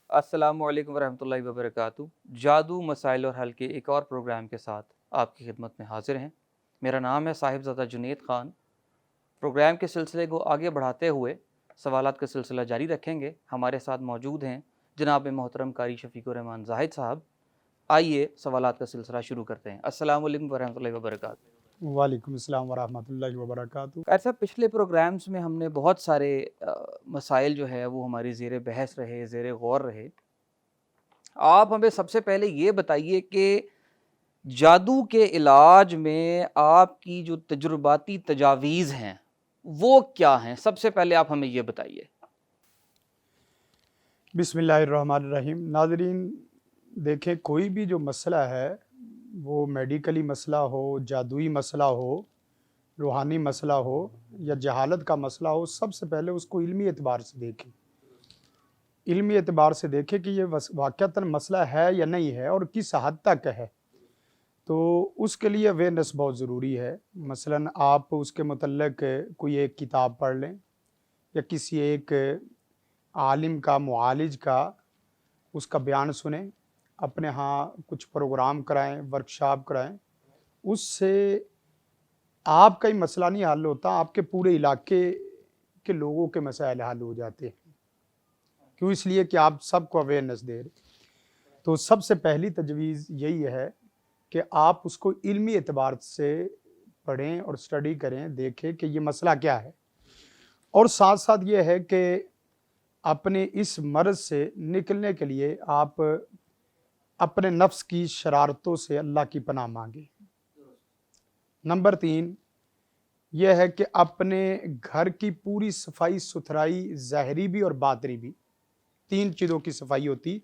السلام علیکم ورحمۃ اللہ وبرکاتہ۔ جادو مسائل اور حل کے ایک اور پروگرام کے ساتھ آپ کی خدمت میں حاضر ہیں۔ میرا نام ہے صاحب زادہ جنید خان۔ پروگرام کے سلسلے کو آگے بڑھاتے ہوئے سوالات کا سلسلہ جاری رکھیں گے۔ ہمارے ساتھ موجود ہیں جناب محترم قاری شفیق الرحمان زاہد صاحب۔ آئیے سوالات کا سلسلہ شروع کرتے ہیں۔ السلام علیکم ورحمۃ اللہ وبرکاتہ۔ وعلیکم السلام ورحمۃ اللہ وبرکاتہ۔ قاری صاحب، پچھلے پروگرامز میں ہم نے بہت سارے مسائل جو ہے وہ ہماری زیر بحث رہے، زیر غور رہے۔ آپ ہمیں سب سے پہلے یہ بتائیے کہ جادو کے علاج میں آپ کی جو تجرباتی تجاویز ہیں وہ کیا ہیں؟ سب سے پہلے آپ ہمیں یہ بتائیے۔ بسم اللہ الرحمن الرحیم۔ ناظرین دیکھیں، کوئی بھی جو مسئلہ ہے وہ میڈیکلی مسئلہ ہو، جادوئی مسئلہ ہو، روحانی مسئلہ ہو یا جہالت کا مسئلہ ہو، سب سے پہلے اس کو علمی اعتبار سے دیکھیں۔ علمی اعتبار سے دیکھیں کہ یہ واقعتاً مسئلہ ہے یا نہیں ہے اور کس حد تک ہے۔ تو اس کے لیے اویئرنیس بہت ضروری ہے۔ مثلاً آپ اس کے متعلق کوئی ایک کتاب پڑھ لیں یا کسی ایک عالم کا، معالج کا، اس کا بیان سنیں، اپنے ہاں کچھ پروگرام کرائیں، ورکشاپ کرائیں۔ اس سے آپ کا ہی مسئلہ نہیں حل ہوتا، آپ کے پورے علاقے کے لوگوں کے مسائل حل ہو جاتے ہیں۔ کیوں؟ اس لیے کہ آپ سب کو اویئرنیس دے رہے۔ تو سب سے پہلی تجویز یہی ہے کہ آپ اس کو علمی اعتبار سے پڑھیں اور اسٹڈی کریں، دیکھیں کہ یہ مسئلہ کیا ہے۔ اور ساتھ ساتھ یہ ہے کہ اپنے اس مرض سے نکلنے کے لیے آپ اپنے نفس کی شرارتوں سے اللہ کی پناہ مانگیں۔ نمبر 3 یہ ہے کہ اپنے گھر کی پوری صفائی ستھرائی، ظاہری بھی اور باطنی بھی، 3 چیزوں کی صفائی ہوتی: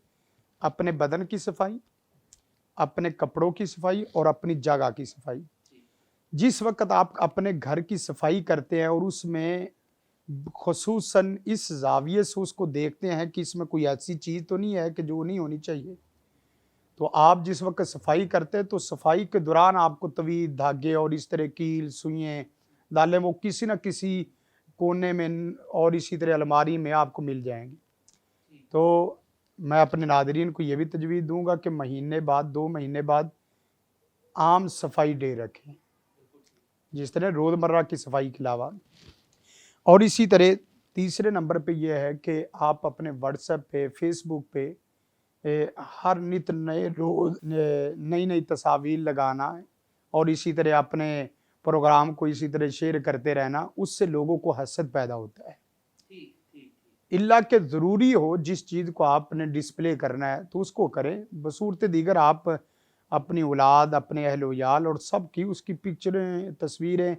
اپنے بدن کی صفائی، اپنے کپڑوں کی صفائی اور اپنی جگہ کی صفائی۔ جس وقت آپ اپنے گھر کی صفائی کرتے ہیں اور اس میں خصوصاً اس زاویے سے اس کو دیکھتے ہیں کہ اس میں کوئی ایسی چیز تو نہیں ہے کہ جو نہیں ہونی چاہیے، تو آپ جس وقت صفائی کرتے ہیں تو صفائی کے دوران آپ کو طویل دھاگے اور اس طرح کیل، سوئیں ڈالیں، وہ کسی نہ کسی کونے میں اور اسی طرح الماری میں آپ کو مل جائیں گی۔ تو میں اپنے ناظرین کو یہ بھی تجویز دوں گا کہ مہینے بعد، 2 مہینے بعد عام صفائی ڈے رکھیں، جس طرح روزمرہ کی صفائی کے علاوہ۔ اور اسی طرح تیسرے نمبر پہ یہ ہے کہ آپ اپنے واٹس ایپ پہ، فیس بک پہ ہر نت نئے روز نئی تصاویر لگانا ہے اور اسی طرح اپنے پروگرام کو اسی طرح شیئر کرتے رہنا۔ اس سے لوگوں کو حسد پیدا ہوتا ہے۔ اللہ کہ ضروری ہو جس چیز کو آپ نے ڈسپلے کرنا ہے تو اس کو کریں، بصورت دیگر آپ اپنی اولاد، اپنے اہل و عیال اور سب کی اس کی پکچریں، تصویریں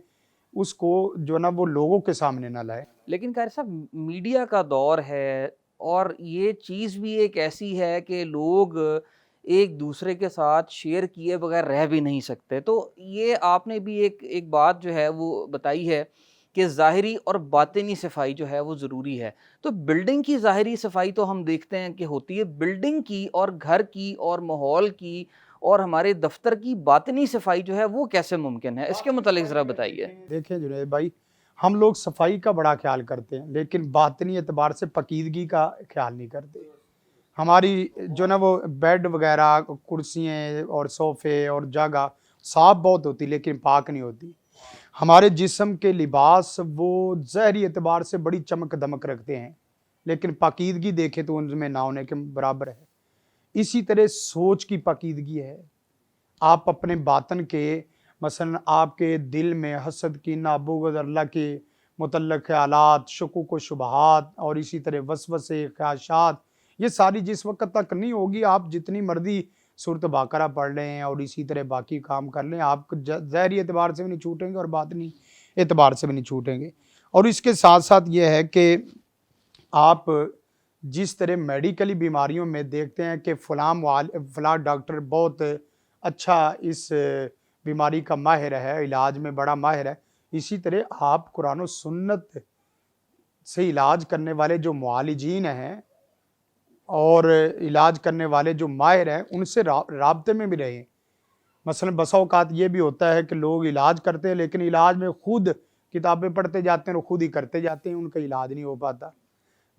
اس کو جو نا وہ لوگوں کے سامنے نہ لائے۔ لیکن قاری صاحب، میڈیا کا دور ہے اور یہ چیز بھی ایک ایسی ہے کہ لوگ ایک دوسرے کے ساتھ شیئر کیے بغیر رہ بھی نہیں سکتے۔ تو یہ آپ نے بھی ایک بات جو ہے وہ بتائی ہے کہ ظاہری اور باطنی صفائی جو ہے وہ ضروری ہے۔ تو بلڈنگ کی ظاہری صفائی تو ہم دیکھتے ہیں کہ ہوتی ہے، بلڈنگ کی اور گھر کی اور ماحول کی اور ہمارے دفتر کی باطنی صفائی جو ہے وہ کیسے ممکن ہے؟ اس کے متعلق ذرا بتائیے۔ دیکھیں جنید بھائی، ہم لوگ صفائی کا بڑا خیال کرتے ہیں لیکن باطنی اعتبار سے پاکیزگی کا خیال نہیں کرتے۔ ہماری جو نا وہ بیڈ وغیرہ، کرسیاں اور صوفے اور جگہ صاف بہت ہوتی لیکن پاک نہیں ہوتی۔ ہمارے جسم کے لباس وہ ظاہری اعتبار سے بڑی چمک دمک رکھتے ہیں لیکن پاکیزگی دیکھیں تو ان میں نہ ہونے کے برابر ہے۔ اسی طرح سوچ کی پاکیزگی ہے۔ آپ اپنے باطن کے، مثلا آپ کے دل میں حسد، کینہ، بغض، اللہ کے متعلق خیالات، شکوک و شبہات اور اسی طرح وسوسے، خواہشات، یہ ساری جس وقت تک نہیں ہوگی، آپ جتنی مرضی سورۃ بقرہ پڑھ لیں اور اسی طرح باقی کام کر لیں، آپ ظاہری اعتبار سے بھی نہیں چھوٹیں گے اور باطنی اعتبار سے بھی نہیں چھوٹیں گے۔ اور اس کے ساتھ ساتھ یہ ہے کہ آپ جس طرح میڈیکلی بیماریوں میں دیکھتے ہیں کہ فلاں ڈاکٹر بہت اچھا اس بیماری کا ماہر ہے، علاج میں بڑا ماہر ہے، اسی طرح آپ قرآن و سنت سے علاج کرنے والے جو معالجین ہیں اور علاج کرنے والے جو ماہر ہیں ان سے رابطے میں بھی رہیں۔ مثلا بسا اوقات یہ بھی ہوتا ہے کہ لوگ علاج کرتے ہیں لیکن علاج میں خود کتابیں پڑھتے جاتے ہیں اور خود ہی کرتے جاتے ہیں، ان کا علاج نہیں ہو پاتا۔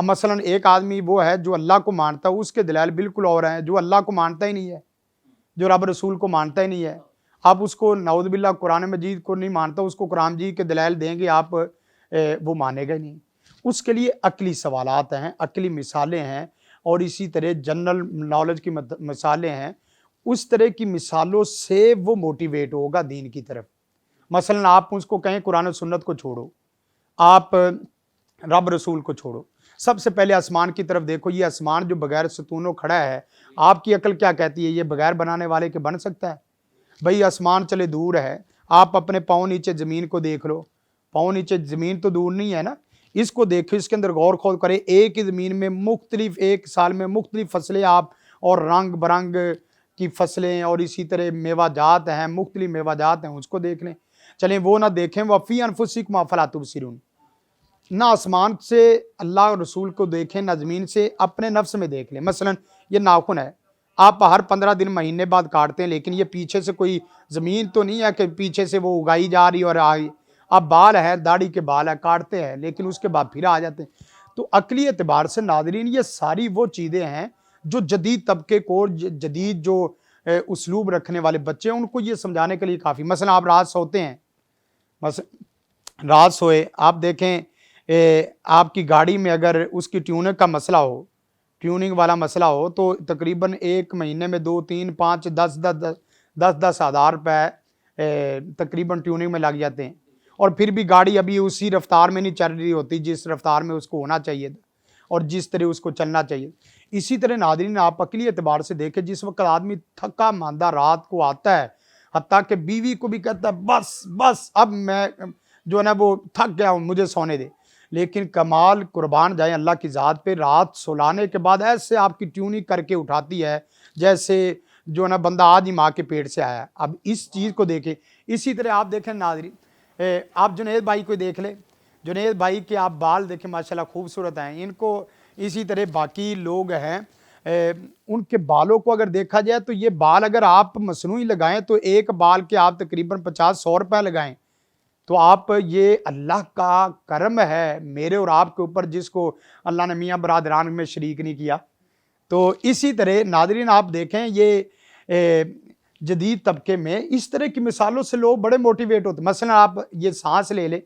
اب مثلاً ایک آدمی وہ ہے جو اللہ کو مانتا ہے، اس کے دلائل بالکل اور ہیں، جو اللہ کو مانتا ہی نہیں ہے، جو رب رسول کو مانتا ہی نہیں ہے، آپ اس کو نعوذ باللہ قرآن مجید کو نہیں مانتا، اس کو قرآن مجید کے دلائل دیں گے آپ وہ مانے گا ہی نہیں۔ اس کے لیے عقلی سوالات ہیں، عقلی مثالیں ہیں، اور اسی طرح جنرل نالج کی مثالیں ہیں، اس طرح کی مثالوں سے وہ موٹیویٹ ہوگا دین کی طرف۔ مثلاً آپ اس کو کہیں قرآن و سنت کو چھوڑو، آپ رب رسول کو چھوڑو، سب سے پہلے آسمان کی طرف دیکھو، یہ آسمان جو بغیر ستونوں کھڑا ہے، آپ کی عقل کیا کہتی ہے یہ بغیر بنانے والے کے بن سکتا ہے؟ بھئی آسمان چلے دور ہے، آپ اپنے پاؤں نیچے زمین کو دیکھ لو، پاؤں نیچے زمین تو دور نہیں ہے نا، اس کو دیکھو، اس کے اندر غور خود کرے، ایک ہی زمین میں مختلف، ایک سال میں مختلف فصلیں آپ اور رنگ برنگ کی فصلیں اور اسی طرح میوہ جات ہیں، مختلف میوہ جات ہیں، اس کو دیکھ لیں۔ چلیں وہ نہ دیکھیں، وَفِي أَنفُسِكُمْ أَفَلَا تُبْصِرُونَ، نہ آسمان سے اللہ اور رسول کو دیکھیں، نہ زمین سے، اپنے نفس میں دیکھ لیں۔ مثلا یہ ناخن ہے، آپ ہر 15 دن مہینے بعد کاٹتے ہیں، لیکن یہ پیچھے سے کوئی زمین تو نہیں ہے کہ پیچھے سے وہ اگائی جا رہی اور آئی۔ اب بال ہے، داڑھی کے بال ہے، کاٹتے ہیں لیکن اس کے بعد پھر آ جاتے ہیں۔ تو عقلی اعتبار سے ناظرین یہ ساری وہ چیزیں ہیں جو جدید طبقے کو، جدید جو اسلوب رکھنے والے بچے ہیں ان کو یہ سمجھانے کے لیے کافی۔ مثلا آپ رات سوتے ہیں، مثلا رات سوئے، آپ دیکھیں آپ کی گاڑی میں اگر اس کی ٹیوننگ کا مسئلہ ہو، ٹیوننگ والا مسئلہ ہو، تو تقریباً ایک مہینے میں 2 3 5 10 ہزار روپے تقریباً ٹیوننگ میں لگ جاتے ہیں، اور پھر بھی گاڑی ابھی اسی رفتار میں نہیں چل رہی ہوتی جس رفتار میں اس کو ہونا چاہیے تھا اور جس طرح اس کو چلنا چاہیے۔ اسی طرح ناظرین آپ عقلی اعتبار سے دیکھیں، جس وقت آدمی تھکا ماندہ رات کو آتا ہے، حتیٰ کہ بیوی کو بھی کہتا ہے بس بس اب میں جو ہے نا وہ تھک گیا ہوں، مجھے سونے دے، لیکن کمال قربان جائیں اللہ کی ذات پہ، رات سلانے کے بعد ایسے آپ کی ٹیوننگ کر کے اٹھاتی ہے جیسے جو ہے نا بندہ آج ہی ماں کے پیٹ سے آیا ہے۔ اب اس چیز کو دیکھیں۔ اسی طرح آپ دیکھیں ناظرین، آپ جنید بھائی کو دیکھ لیں، جنید بھائی کے آپ بال دیکھیں ماشاءاللہ خوبصورت ہیں، ان کو اسی طرح باقی لوگ ہیں ان کے بالوں کو اگر دیکھا جائے تو یہ بال اگر آپ مصنوعی لگائیں تو ایک بال کے آپ تقریباً 50-100 روپے لگائیں، تو آپ یہ اللہ کا کرم ہے میرے اور آپ کے اوپر جس کو اللہ نے میاں برادران میں شریک نہیں کیا۔ تو اسی طرح ناظرین آپ دیکھیں یہ جدید طبقے میں اس طرح کی مثالوں سے لوگ بڑے موٹیویٹ ہوتے ہیں۔ مثلا آپ یہ سانس لے لیں،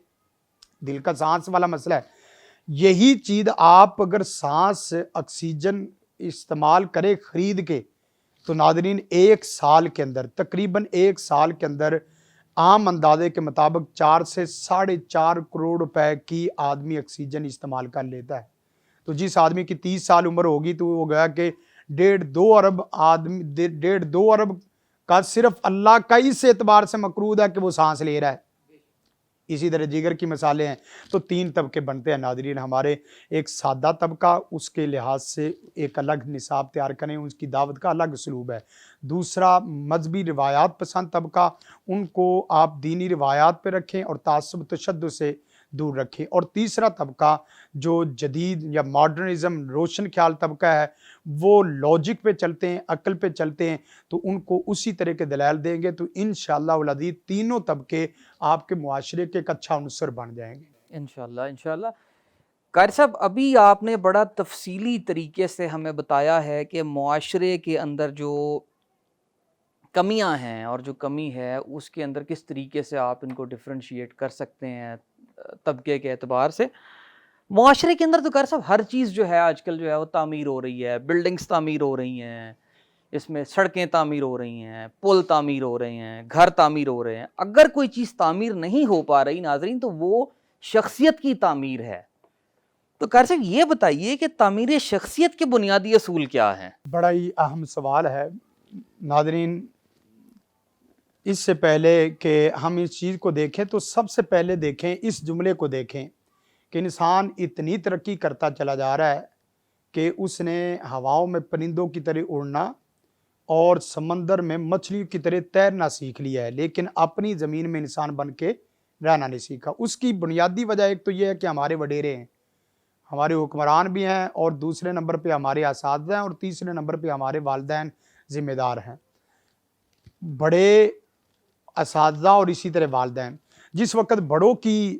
دل کا سانس والا مسئلہ ہے، یہی چیز آپ اگر سانس آکسیجن استعمال کرے خرید کے، تو ناظرین 1 سال کے اندر، تقریباً 1 سال کے اندر عام اندازے کے مطابق 4 سے 4.5 کروڑ روپے کی آدمی آکسیجن استعمال کر لیتا ہے۔ تو جس آدمی کی 30 سال عمر ہوگی تو وہ گیا کہ 1.5-2 ارب آدمی، 1.5-2 ارب کا صرف اللہ کا اس اعتبار سے مقروض ہے کہ وہ سانس لے رہا ہے۔ اسی طرح جگر کی مثالیں ہیں۔ تو 3 طبقے بنتے ہیں ناظرین ہمارے، ایک سادہ طبقہ، اس کے لحاظ سے ایک الگ نصاب تیار کریں، اس کی دعوت کا الگ اسلوب ہے۔ دوسرا مذہبی روایات پسند طبقہ، ان کو آپ دینی روایات پہ رکھیں اور تعصب تشدد سے دور رکھیں۔ اور تیسرا طبقہ جو جدید یا ماڈرنزم روشن خیال طبقہ ہے، وہ لاجک پہ چلتے ہیں، عقل پہ چلتے ہیں، تو ان کو اسی طرح کے دلائل دیں گے تو انشاءاللہ العزیز تینوں طبقے آپ کے معاشرے کے ایک اچھا عنصر بن جائیں گے انشاءاللہ انشاءاللہ۔ قاری صاحب ابھی آپ نے بڑا تفصیلی طریقے سے ہمیں بتایا ہے کہ معاشرے کے اندر جو کمیاں ہیں اور جو کمی ہے اس کے اندر کس طریقے سے آپ ان کو ڈفرینشیٹ کر سکتے ہیں طبقے کے اعتبار سے۔ معاشرے کے اندر تو قاری صاحب ہر چیز جو ہے آج کل جو ہے وہ تعمیر ہو رہی ہے، بلڈنگز تعمیر ہو رہی ہیں، اس میں سڑکیں تعمیر ہو رہی ہیں، پل تعمیر ہو رہے ہیں، گھر تعمیر ہو رہے ہیں۔ اگر کوئی چیز تعمیر نہیں ہو پا رہی ناظرین تو وہ شخصیت کی تعمیر ہے۔ تو قاری صاحب یہ بتائیے کہ تعمیر شخصیت کے بنیادی اصول کیا ہیں؟ بڑا ہی اہم سوال ہے ناظرین۔ اس سے پہلے کہ ہم اس چیز کو دیکھیں تو سب سے پہلے دیکھیں، اس جملے کو دیکھیں کہ انسان اتنی ترقی کرتا چلا جا رہا ہے کہ اس نے ہواؤں میں پرندوں کی طرح اڑنا اور سمندر میں مچھلیوں کی طرح تیرنا سیکھ لیا ہے، لیکن اپنی زمین میں انسان بن کے رہنا نہیں سیکھا۔ اس کی بنیادی وجہ ایک تو یہ ہے کہ ہمارے وڈیرے ہیں، ہمارے حکمران بھی ہیں، اور دوسرے نمبر پہ ہمارے اساتذہ ہیں، اور تیسرے نمبر پہ ہمارے والدین ذمہ دار ہیں۔ بڑے اساتذہ اور اسی طرح والدین، جس وقت بڑوں کی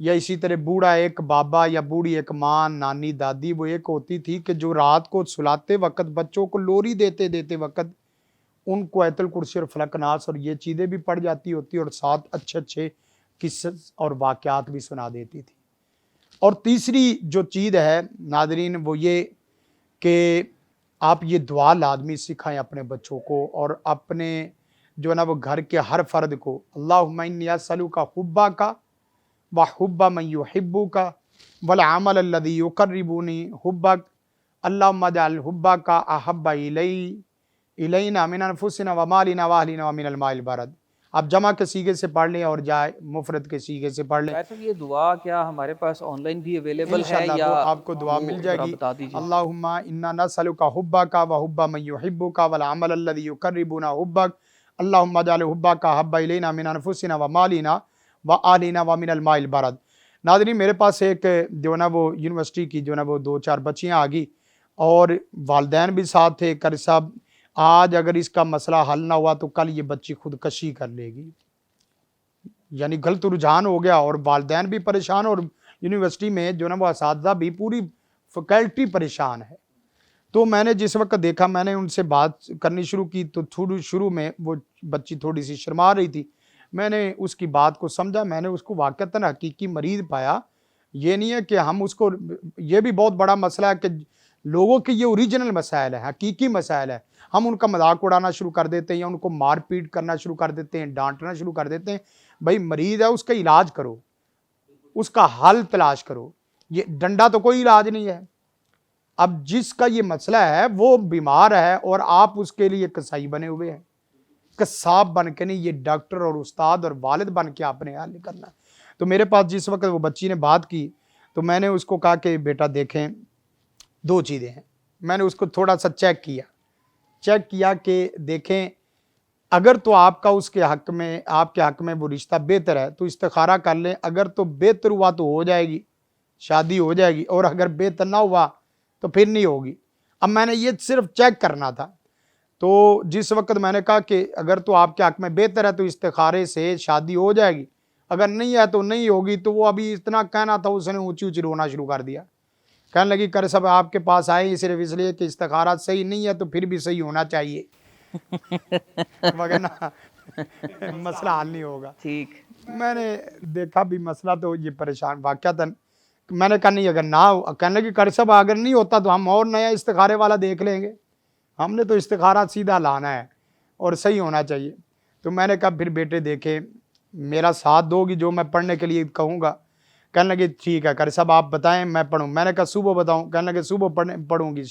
یا اسی طرح بوڑھا ایک بابا یا بوڑھی ایک ماں، نانی، دادی، وہ ایک ہوتی تھی کہ جو رات کو سلاتے وقت بچوں کو لوری دیتے وقت ان کو آیت الکرسی اور فلق ناس اور یہ چیزیں بھی پڑھ جاتی ہوتی اور ساتھ اچھے اچھے قصص اور واقعات بھی سنا دیتی تھی۔ اور تیسری جو چیز ہے ناظرین وہ یہ کہ آپ یہ دعا لازمی سکھائیں اپنے بچوں کو اور اپنے جو نا وہ گھر کے ہر فرد کو، اللہم انی اسألک حبک وحب من یحبک والعمل الذی یقربنی حبک اللہم اجعل حبک احب الینا من انفسنا ومالنا واہلنا ومن الماء البارد۔ آپ جمع کے سیغے سے پڑھ لیں اور جائے مفرد کے سیغے سے پڑھ لیں۔ صاحب یہ دعا کیا ہمارے پاس آن لائن بھی اویلیبل ہے انشاءاللہ یا وہ آپ کو دعا مل جائے گی؟ بتا دیجیے۔ اللہم انا نسألک حبک وحب من یحبک والعمل الذی یقربنا حبک اللہم اجعل حبک احب الینا من انفسنا ومالنا واہلنا ومن الماء البارد۔ ناظرین میرے پاس ایک جو نا وہ یونیورسٹی کی جو نا وہ 2-4 بچیاں آ گئی اور والدین بھی ساتھ تھے۔ قاری صاحب آج اگر اس کا مسئلہ حل نہ ہوا تو کل یہ بچی خودکشی کر لے گی، یعنی غلط رجحان ہو گیا اور والدین بھی پریشان اور یونیورسٹی میں جو نا وہ اساتذہ بھی پوری فیکلٹی پریشان ہے۔ تو میں نے جس وقت دیکھا میں نے ان سے بات کرنی شروع کی تو تھوڑی شروع میں وہ بچی تھوڑی سی شرما رہی تھی۔ میں نے اس کی بات کو سمجھا، میں نے اس کو واقعتاً حقیقی مریض پایا۔ یہ نہیں ہے کہ ہم اس کو، یہ بھی بہت بڑا مسئلہ ہے کہ لوگوں کے یہ اوریجنل مسائل ہیں، حقیقی مسائل ہیں، ہم ان کا مذاق اڑانا شروع کر دیتے ہیں یا ان کو مار پیٹ کرنا شروع کر دیتے ہیں، ڈانٹنا شروع کر دیتے ہیں۔ بھائی مریض ہے، اس کا علاج کرو، اس کا حل تلاش کرو، یہ ڈنڈا تو کوئی علاج نہیں ہے۔ اب جس کا یہ مسئلہ ہے وہ بیمار ہے اور آپ اس کے لیے کسائی بنے ہوئے ہیں، قصاب بن کے نہیں، یہ ڈاکٹر اور استاد اور والد بن کے آپ نے حل نہیں کرنا۔ تو میرے پاس جس وقت وہ بچی نے بات کی تو میں نے اس کو کہا کہ بیٹا دیکھیں 2 چیزیں ہیں۔ میں نے اس کو تھوڑا سا چیک کیا کہ دیکھیں اگر تو آپ کا اس کے حق میں، آپ کے حق میں وہ رشتہ بہتر ہے تو استخارہ کر لیں، اگر تو بہتر ہوا تو ہو جائے گی، شادی ہو جائے گی، اور اگر بہتر نہ ہوا تو پھر نہیں ہوگی۔ اب میں نے یہ صرف چیک کرنا تھا، تو جس وقت میں نے کہا کہ اگر تو آپ کے حق میں بہتر ہے تو استخارے سے شادی ہو جائے گی، اگر نہیں ہے تو نہیں ہوگی، تو وہ ابھی اتنا کہنا تھا اس نے اونچی رونا شروع کر دیا، کہنے لگی قاری صاحب آپ کے پاس آئے ہی صرف اس لیے کہ استخارہ صحیح نہیں ہے تو پھر بھی صحیح ہونا چاہیے وغیرہ مسئلہ حل نہیں ہوگا۔ ٹھیک، میں نے دیکھا بھی مسئلہ تو یہ پریشان واقعتاً، میں نے کہا نہیں اگر نہ ہو، کہنے لگی قاری صاحب اگر نہیں ہوتا تو ہم اور نیا استخارے والا دیکھ لیں گے، ہم نے تو استخارہ سیدھا لانا ہے اور صحیح ہونا چاہیے۔ تو میں نے کہا پھر بیٹے دیکھیں میرا ساتھ دو گی جو میں پڑھنے کے لیے کہوں گا؟ کہنے لگے ٹھیک ہے قاری صاحب آپ بتائیں میں پڑھوں۔ میں نے کہا صبح بتاؤں؟ کہنے لگے صبح پڑھوں گی،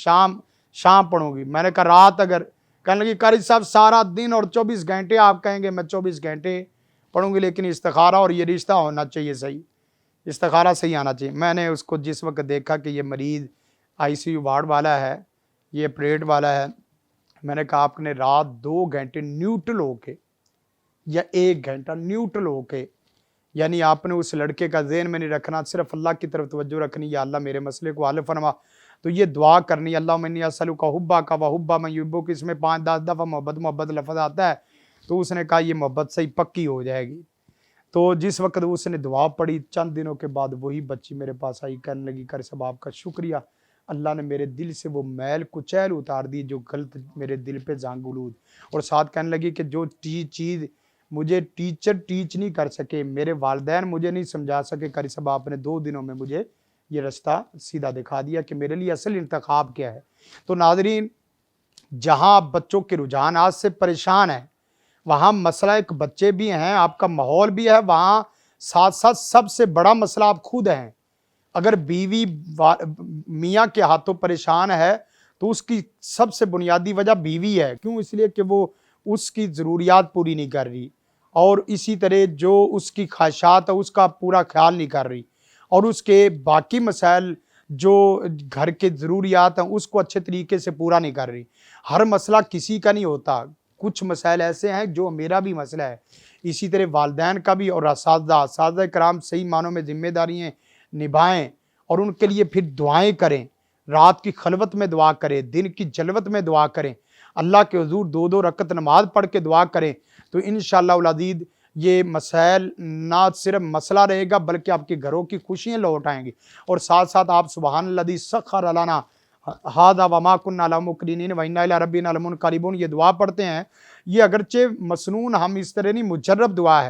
شام پڑھوں گی۔ میں نے کہا رات اگر؟ کہنے لگی قاری صاحب سارا دن اور 24 گھنٹے آپ کہیں گے میں 24 گھنٹے پڑھوں گی، لیکن استخارہ اور یہ رشتہ ہونا چاہیے صحیح، استخارہ صحیح آنا چاہیے۔ میں نے اس کو جس وقت دیکھا کہ یہ مریض ICU وارڈ والا ہے، یہ پریڈ والا ہے، میں نے کہا آپ نے رات 2 گھنٹے نیوٹرل ہو کے یا 1 گھنٹہ نیوٹرل ہو کے، یعنی آپ نے اس لڑکے کا ذہن میں نہیں رکھنا، صرف اللہ کی طرف توجہ رکھنی، یا اللہ میرے مسئلے کو حل فرما، تو یہ دعا کرنی اللہم انی اسألک حبک وحب من یحبک، اس میں 5-10 دفعہ محبت لفظ آتا ہے، تو اس نے کہا یہ محبت صحیح پکی ہو جائے گی۔ تو جس وقت اس نے دعا پڑھی چند دنوں کے بعد وہی بچی میرے پاس آئی، کہنے لگی قاری صاحب آپ کا شکریہ، اللہ نے میرے دل سے وہ میل کچیل اتار دی جو غلط میرے دل پہ زانگ غلود، اور ساتھ کہنے لگی کہ جو چیز مجھے ٹیچر ٹیچ نہیں کر سکے، میرے والدین مجھے نہیں سمجھا سکے، قاری صاحب آپ نے 2 دنوں میں مجھے یہ رستہ سیدھا دکھا دیا کہ میرے لیے اصل انتخاب کیا ہے۔ تو ناظرین جہاں آپ بچوں کے رجحانات سے پریشان ہیں وہاں مسئلہ ایک بچے بھی ہیں، آپ کا ماحول بھی ہے، وہاں ساتھ ساتھ سب سے بڑا مسئلہ آپ خود ہیں۔ اگر بیوی میاں کے ہاتھوں پریشان ہے تو اس کی سب سے بنیادی وجہ بیوی ہے، کیوں؟ اس لیے کہ وہ اس کی ضروریات پوری نہیں کر رہی، اور اسی طرح جو اس کی خواہشات ہے اس کا پورا خیال نہیں کر رہی، اور اس کے باقی مسائل جو گھر کے ضروریات ہیں اس کو اچھے طریقے سے پورا نہیں کر رہی۔ ہر مسئلہ کسی کا نہیں ہوتا، کچھ مسائل ایسے ہیں جو میرا بھی مسئلہ ہے، اسی طرح والدین کا بھی، اور اساتذہ کرام صحیح معنوں میں ذمہ داریاں نبھائیں اور ان کے لیے پھر دعائیں کریں، رات کی خلوت میں دعا کریں، دن کی جلوت میں دعا کریں، اللہ کے حضور 2 رکعت نماز پڑھ کے دعا کریں، تو انشاءاللہ العزیز یہ مسائل نہ صرف مسئلہ رہے گا بلکہ آپ کے گھروں کی خوشیاں لوٹ آئیں گی، اور ساتھ ساتھ آپ سبحان الذی سخر لنا ھذا وما کنا لہ مقرنین وانا الی ربنا لمنقلبون یہ دعا پڑھتے ہیں، یہ اگرچہ مسنون ہم اس طرح نہیں، مجرب دعا ہے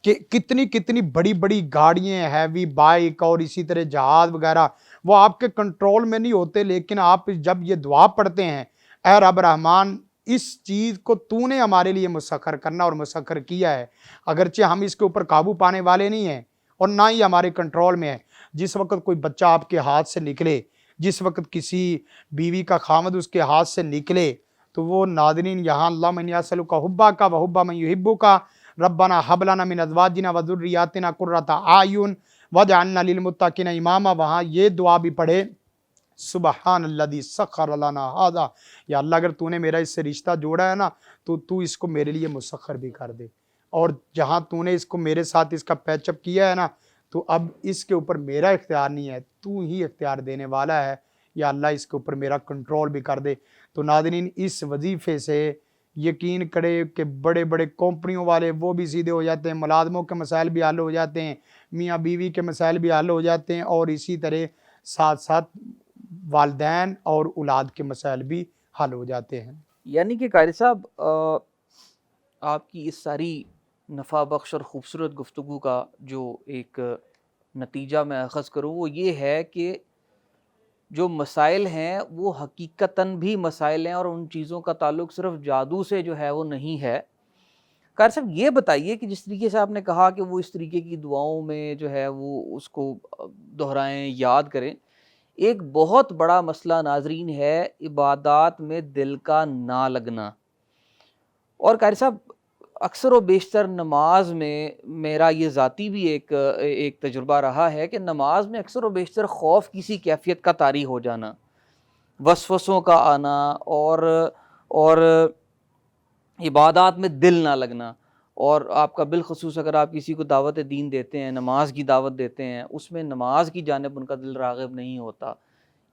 کہ کتنی کتنی بڑی بڑی گاڑیاں، ہیوی بائک اور اسی طرح جہاز وغیرہ وہ آپ کے کنٹرول میں نہیں ہوتے، لیکن آپ جب یہ دعا پڑھتے ہیں اے رب رحمان اس چیز کو تو نے ہمارے لیے مسخر کرنا اور مسخر کیا ہے، اگرچہ ہم اس کے اوپر قابو پانے والے نہیں ہیں اور نہ ہی ہمارے کنٹرول میں ہے۔ جس وقت کوئی بچہ آپ کے ہاتھ سے نکلے، جس وقت کسی بیوی کا خامد اس کے ہاتھ سے نکلے، تو وہ ناظرین یہاں اللہم انی اسألک حبک و حب من یحبک ربنا ھب لنا من ازواجنا و ذریاتنا قرۃ اعین واجعلنا للمتقین اماما، وہاں یہ دعا بھی پڑھے سبحان الذی سخر لنا ھذا، یا اللہ اگر تو نے میرا اس سے رشتہ جوڑا ہے نا تو تو اس کو میرے لیے مسخر بھی کر دے، اور جہاں تو نے اس کو میرے ساتھ اس کا پیچ اپ کیا ہے نا تو اب اس کے اوپر میرا اختیار نہیں ہے، تو ہی اختیار دینے والا ہے، یا اللہ اس کے اوپر میرا کنٹرول بھی کر دے۔ تو ناظرین اس وظیفے سے یقین کرے کہ بڑے بڑے کمپنیوں والے وہ بھی سیدھے ہو جاتے ہیں، ملازموں کے مسائل بھی حل ہو جاتے ہیں، میاں بیوی کے مسائل بھی حل ہو جاتے ہیں، اور اسی طرح ساتھ ساتھ والدین اور اولاد کے مسائل بھی حل ہو جاتے ہیں۔ یعنی کہ قاری صاحب آپ کی اس ساری نفع بخش اور خوبصورت گفتگو کا جو ایک نتیجہ میں اخذ کروں وہ یہ ہے کہ جو مسائل ہیں وہ حقیقتاً بھی مسائل ہیں، اور ان چیزوں کا تعلق صرف جادو سے جو ہے وہ نہیں ہے۔ قاری صاحب یہ بتائیے کہ جس طریقے سے آپ نے کہا کہ وہ اس طریقے کی دعاؤں میں جو ہے وہ اس کو دہرائیں، یاد کریں، ایک بہت بڑا مسئلہ ناظرین ہے عبادات میں دل کا نہ لگنا۔ اور قاری صاحب اکثر و بیشتر نماز میں میرا یہ ذاتی بھی ایک تجربہ رہا ہے کہ نماز میں اکثر و بیشتر خوف کسی کیفیت کا طاری ہو جانا، وسوسوں کا آنا، اور عبادات میں دل نہ لگنا، اور آپ کا بالخصوص اگر آپ کسی کو دعوت دین دیتے ہیں، نماز کی دعوت دیتے ہیں، اس میں نماز کی جانب ان کا دل راغب نہیں ہوتا۔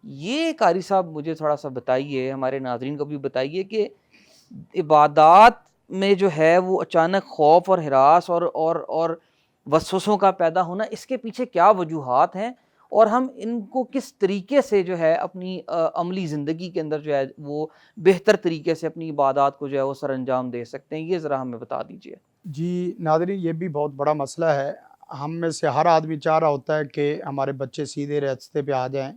یہ قاری صاحب مجھے تھوڑا سا بتائیے، ہمارے ناظرین کو بھی بتائیے کہ عبادات میں جو ہے وہ اچانک خوف اور ہراس اور وسوسوں کا پیدا ہونا، اس کے پیچھے کیا وجوہات ہیں، اور ہم ان کو کس طریقے سے جو ہے اپنی عملی زندگی کے اندر جو ہے وہ بہتر طریقے سے اپنی عبادات کو جو ہے وہ سر انجام دے سکتے ہیں، یہ ذرا ہمیں بتا دیجیے۔ جی ناظرین یہ بھی بہت بڑا مسئلہ ہے، ہم میں سے ہر آدمی چاہ رہا ہوتا ہے کہ ہمارے بچے سیدھے راستے پہ آ جائیں،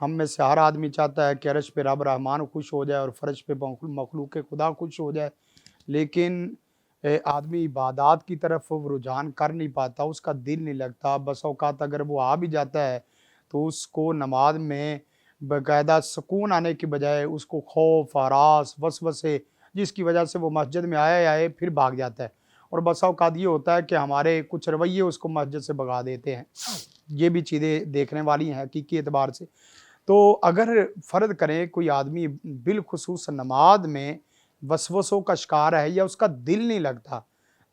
ہم میں سے ہر آدمی چاہتا ہے کہ عرش پہ رب رحمان خوش ہو جائے اور فرش پہ مخلوق خدا خوش ہو جائے، لیکن آدمی عبادات کی طرف رجحان کر نہیں پاتا، اس کا دل نہیں لگتا، بس اوقات اگر وہ آ بھی جاتا ہے تو اس کو نماز میں باقاعدہ سکون آنے کی بجائے اس کو خوف، ہراس، وسوسے، جس کی وجہ سے وہ مسجد میں آئے پھر بھاگ جاتا ہے، اور بسا اوقات یہ ہوتا ہے کہ ہمارے کچھ رویے اس کو مسجد سے بھگا دیتے ہیں۔ یہ بھی چیزیں دیکھنے والی ہیں حقیقی اعتبار سے۔ تو اگر فرض کریں کوئی آدمی بالخصوص نماز میں وسوسوں کا شکار ہے یا اس کا دل نہیں لگتا،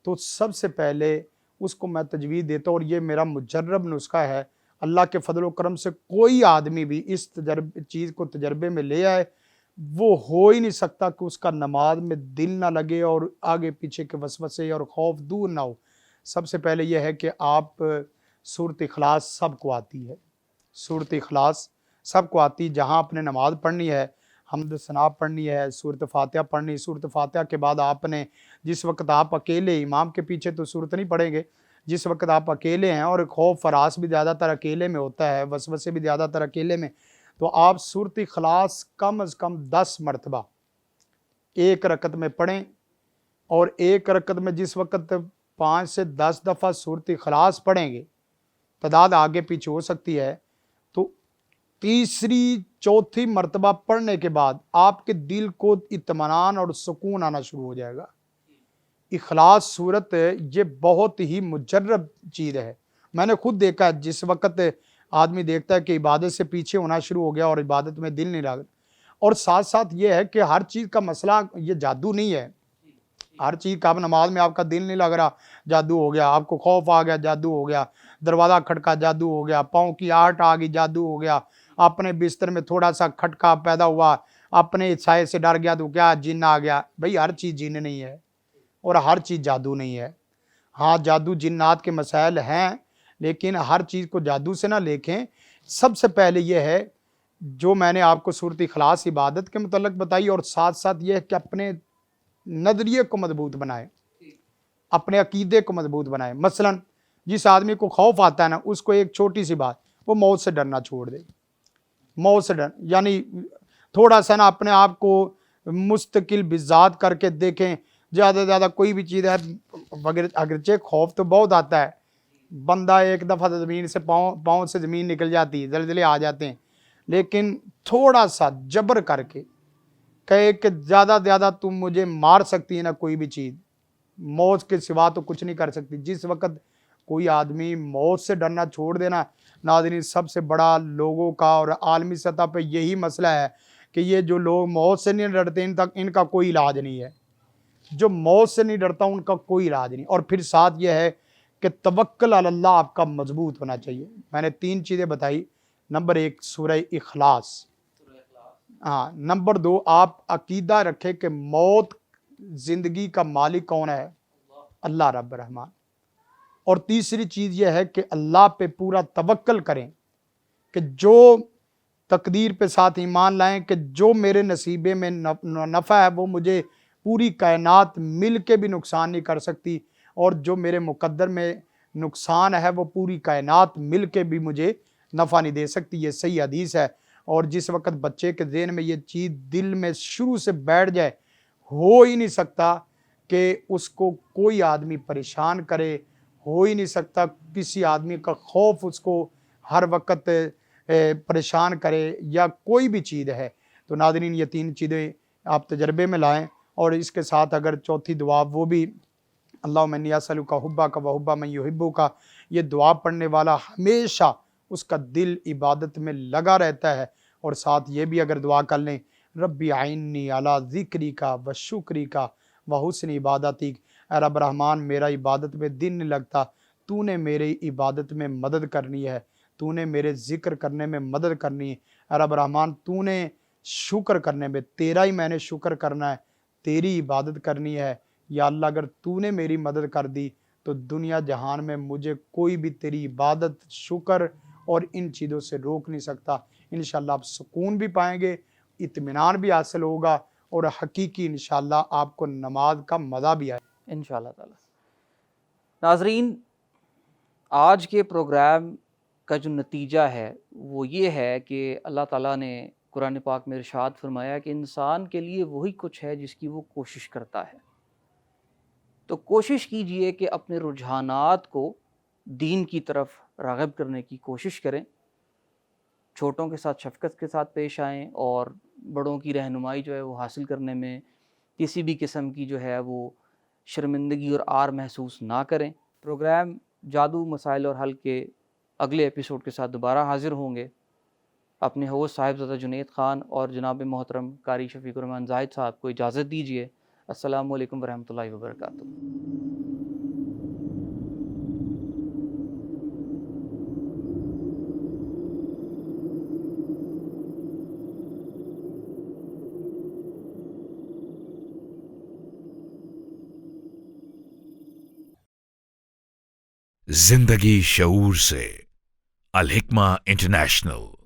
تو سب سے پہلے اس کو میں تجویز دیتا ہوں، اور یہ میرا مجرب نسخہ ہے، اللہ کے فضل و کرم سے کوئی آدمی بھی اس چیز کو تجربے میں لے آئے، وہ ہو ہی نہیں سکتا کہ اس کا نماز میں دل نہ لگے اور آگے پیچھے کے وسوسے اور خوف دور نہ ہو۔ سب سے پہلے یہ ہے کہ آپ سورۃ اخلاص سب کو آتی ہے، سورۃ اخلاص سب کو آتی، جہاں آپ نے نماز پڑھنی ہے، حمد ثنا پڑھنی ہے، سورۃ فاتحہ پڑھنی، سورۃ فاتحہ کے بعد آپ نے جس وقت آپ اکیلے، امام کے پیچھے تو سورت نہیں پڑھیں گے، جس وقت آپ اکیلے ہیں اور خوف ہراس بھی زیادہ تر اکیلے میں ہوتا ہے، وسوسے بھی زیادہ تر اکیلے میں، تو آپ سورۃ اخلاص کم از کم 10 مرتبہ ایک رکعت میں پڑھیں، اور ایک رکعت میں جس وقت 5 سے 10 دفعہ سورۃ اخلاص پڑھیں گے، تعداد آگے پیچھے ہو سکتی ہے، تو تیسری چوتھی مرتبہ پڑھنے کے بعد آپ کے دل کو اطمینان اور سکون آنا شروع ہو جائے گا۔ اخلاص صورت یہ بہت ہی مجرب چیز ہے، میں نے خود دیکھا ہے، جس وقت آدمی دیکھتا ہے کہ عبادت سے پیچھے ہونا شروع ہو گیا اور عبادت میں دل نہیں لگا، اور ساتھ ساتھ یہ ہے کہ ہر چیز کا مسئلہ یہ جادو نہیں ہے، ہر چیز کا، اب نماز میں آپ کا دل نہیں لگ رہا جادو ہو گیا، آپ کو خوف آ گیا جادو ہو گیا، دروازہ کھٹکا جادو ہو گیا، پاؤں کی آہٹ آ گئی جادو ہو گیا، اپنے بستر میں تھوڑا سا کھٹکا پیدا ہوا، اپنے سائے سے ڈر گیا تو کیا جن آ گیا؟ بھئی ہر چیز جن نہیں ہے اور ہر چیز جادو نہیں ہے، ہاں جادو جنات کے مسائل ہیں، لیکن ہر چیز کو جادو سے نہ دیکھیں. سب سے پہلے یہ ہے جو میں نے آپ کو صورت اخلاص عبادت کے متعلق بتائی، اور ساتھ ساتھ یہ ہے کہ اپنے نظریے کو مضبوط بنائیں، اپنے عقیدے کو مضبوط بنائیں. مثلا جس آدمی کو خوف آتا ہے نا، اس کو ایک چھوٹی سی بات، وہ موت سے ڈرنا چھوڑ دے. موت سے ڈر یعنی تھوڑا سا نا اپنے آپ کو مستقل بذات کر کے دیکھیں. زیادہ سے زیادہ کوئی بھی چیز ہے، اگرچہ خوف تو بہت آتا ہے، بندہ ایک دفعہ زمین سے پاؤں سے زمین نکل جاتی ہے، زلزلے آ جاتے ہیں، لیکن تھوڑا سا جبر کر کے کہے کہ زیادہ سے زیادہ تم مجھے مار سکتی ہے نا کوئی بھی چیز، موت کے سوا تو کچھ نہیں کر سکتی. جس وقت کوئی آدمی موت سے ڈرنا چھوڑ دینا، ناظرین سب سے بڑا لوگوں کا اور عالمی سطح پہ یہی مسئلہ ہے کہ یہ جو لوگ موت سے نہیں ڈرتے ان کا کوئی علاج نہیں ہے. جو موت سے نہیں ڈرتا ان کا کوئی علاج نہیں. اور پھر ساتھ یہ ہے کہ توکل علی اللہ آپ کا مضبوط ہونا چاہیے. میں نے 3 چیزیں بتائی. نمبر 1 سورہ اخلاص. ہاں. نمبر 2 آپ عقیدہ رکھیں کہ موت زندگی کا مالک کون ہے؟ اللہ رب الرحمن. اور تیسری چیز یہ ہے کہ اللہ پہ پورا توکل کریں کہ جو تقدیر پہ ساتھ ایمان لائیں کہ جو میرے نصیبے میں نفع ہے وہ مجھے پوری کائنات مل کے بھی نقصان نہیں کر سکتی، اور جو میرے مقدر میں نقصان ہے وہ پوری کائنات مل کے بھی مجھے نفع نہیں دے سکتی. یہ صحیح حدیث ہے. اور جس وقت بچے کے ذہن میں یہ چیز دل میں شروع سے بیٹھ جائے، ہو ہی نہیں سکتا کہ اس کو کوئی آدمی پریشان کرے، ہو ہی نہیں سکتا کسی آدمی کا خوف اس کو ہر وقت پریشان کرے یا کوئی بھی چیز ہے. تو ناظرین یہ 3 چیزیں آپ تجربے میں لائیں. اور اس کے ساتھ اگر چوتھی دعا وہ بھی اللہم انی اسألک حبک و حب من یحبک، یہ دعا پڑھنے والا ہمیشہ اس کا دل عبادت میں لگا رہتا ہے. اور ساتھ یہ بھی اگر دعا کر لیں ربی اعنی علی ذکرک و شکرک و حسن عبادتک، اے رب رحمان میرا عبادت میں دل نہیں لگتا، تو نے میری عبادت میں مدد کرنی ہے، تو نے میرے ذکر کرنے میں مدد کرنی ہے. اے رب رحمان تو نے شکر کرنے میں، تیرا ہی میں نے شکر کرنا ہے، تیری عبادت کرنی ہے. یا اللہ اگر تو نے میری مدد کر دی تو دنیا جہان میں مجھے کوئی بھی تیری عبادت، شکر اور ان چیزوں سے روک نہیں سکتا. انشاءاللہ آپ سکون بھی پائیں گے، اطمینان بھی حاصل ہوگا، اور حقیقی انشاءاللہ آپ کو نماز کا مزہ بھی آئے انشاءاللہ تعالی. ناظرین آج کے پروگرام کا جو نتیجہ ہے وہ یہ ہے کہ اللہ تعالیٰ نے قرآن پاک میں ارشاد فرمایا کہ انسان کے لیے وہی کچھ ہے جس کی وہ کوشش کرتا ہے. تو کوشش کیجئے کہ اپنے رجحانات کو دین کی طرف راغب کرنے کی کوشش کریں، چھوٹوں کے ساتھ شفقت کے ساتھ پیش آئیں، اور بڑوں کی رہنمائی جو ہے وہ حاصل کرنے میں کسی بھی قسم کی جو ہے وہ شرمندگی اور عار محسوس نہ کریں. پروگرام جادو مسائل اور حل کے اگلے ایپیسوڈ کے ساتھ دوبارہ حاضر ہوں گے. اپنے ہوسٹ صاحبزادہ جنید خان اور جناب محترم قاری شفیق الرحمان زاہد صاحب کو اجازت دیجیے. السلام علیکم ورحمۃ اللہ وبرکاتہ. زندگی شعور سے، الحکمہ انٹرنیشنل.